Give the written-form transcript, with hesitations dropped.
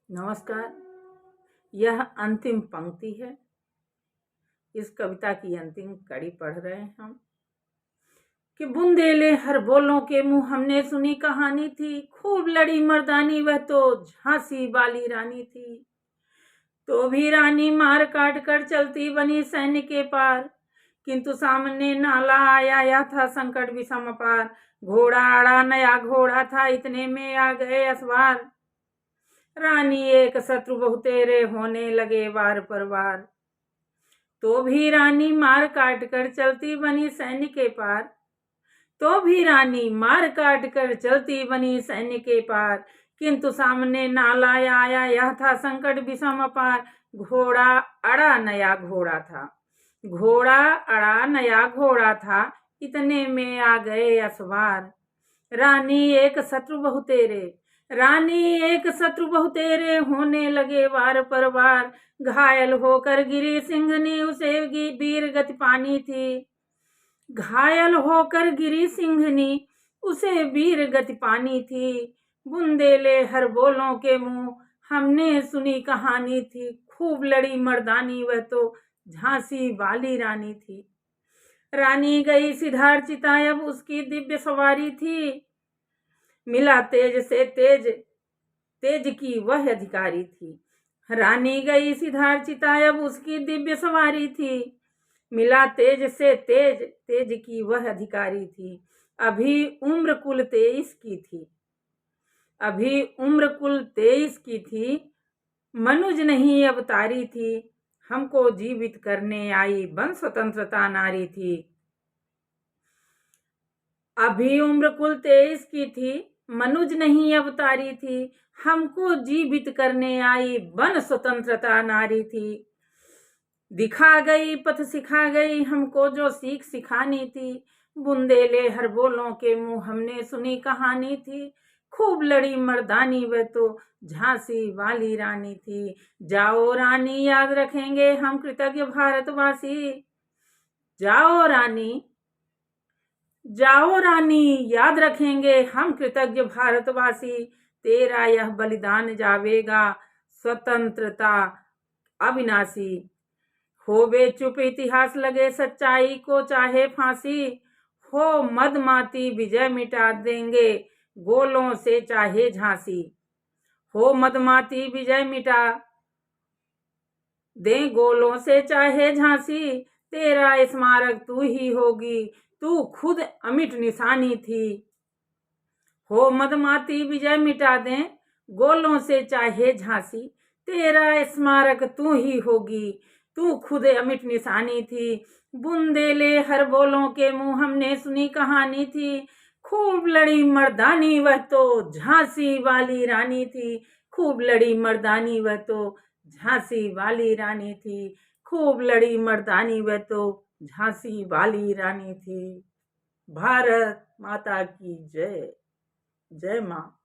नमस्कार। यह अंतिम पंक्ति है। इस कविता की अंतिम कड़ी पढ़ रहे हैं हम कि बुंदेले हर बोलों के मुंह हमने सुनी कहानी थी, खूब लड़ी मर्दानी वह तो झांसी वाली रानी थी। तो भी रानी मार काट कर चलती बनी सैन्य के पार, किंतु सामने नाला आया था संकट विषम अपार। घोड़ा अड़ा नया घोड़ा था, इतने में आ गए असवार। रानी एक शत्रु बहुतेरे होने लगे वार पर वार। तो भी रानी मार काट कर चलती बनी सैन्य के पार। तो भी रानी मार काट कर चलती बनी सैन्य के पार, किंतु सामने नाला आया यह था संकट विषम अपार। घोड़ा अड़ा नया घोड़ा था, घोड़ा अड़ा नया घोड़ा था, इतने में आ गए असवार। रानी एक शत्रु बहुतेरे, रानी एक शत्रु बहुतेरे होने लगे वार पर वार। घायल होकर गिरी सिंहनी उसे वीर गति पानी थी। घायल होकर गिरी सिंहनी उसे वीर गति पानी थी। बुंदेले हर बोलों के मुंह हमने सुनी कहानी थी, खूब लड़ी मर्दानी वह तो झांसी वाली रानी थी। रानी गई सिद्धार्थ चितायब उसकी दिव्य सवारी थी। मिला तेज से तेज, तेज की वह अधिकारी थी। रानी गई सिद्धार्थ चितायब उसकी दिव्य सवारी थी। मिला तेज से तेज, तेज की वह अधिकारी थी। अभी उम्र कुल 23 की थी, अभी उम्र कुल 23 की थी। मनुज नहीं अवतारी थी, हमको जीवित करने आई बन स्वतंत्रता नारी थी। अभी उम्र कुल 23 की थी, मनुज नहीं अवतारी थी, हमको जीवित करने आई बन स्वतंत्रता नारी थी। दिखा गई पथ सिखा गई हमको जो सीख सिखानी थी। बुंदेले हर बोलों के मुंह हमने सुनी कहानी थी, खूब लड़ी मर्दानी वह तो झांसी वाली रानी थी। जाओ रानी याद रखेंगे हम कृतज्ञ भारतवासी। जाओ रानी, जाओ रानी याद रखेंगे हम कृतज्ञ भारतवासी। तेरा यह बलिदान जावेगा स्वतंत्रता अविनाशी। होवे चुप इतिहास लगे सच्चाई को चाहे फांसी। हो मदमाती विजय मिटा देंगे गोलों से चाहे झांसी। हो मदमाती विजय मिटा दे गोलों से चाहे झांसी। तेरा स्मारक तू ही होगी, तू खुद अमिट निशानी थी। हो मदमाती विजय मिटा दे गोलों से चाहे झांसी। तेरा स्मारक तू ही होगी, तू खुद अमिट निशानी थी। बुंदेले हर बोलों के मुंह हमने सुनी कहानी थी, खूब लड़ी मर्दानी वह तो झांसी वाली रानी थी। खूब लड़ी मर्दानी वह तो झांसी वाली रानी थी। खूब लड़ी मर्दानी वह तो झांसी वाली रानी थी। भारत माता की जय। जय माँ।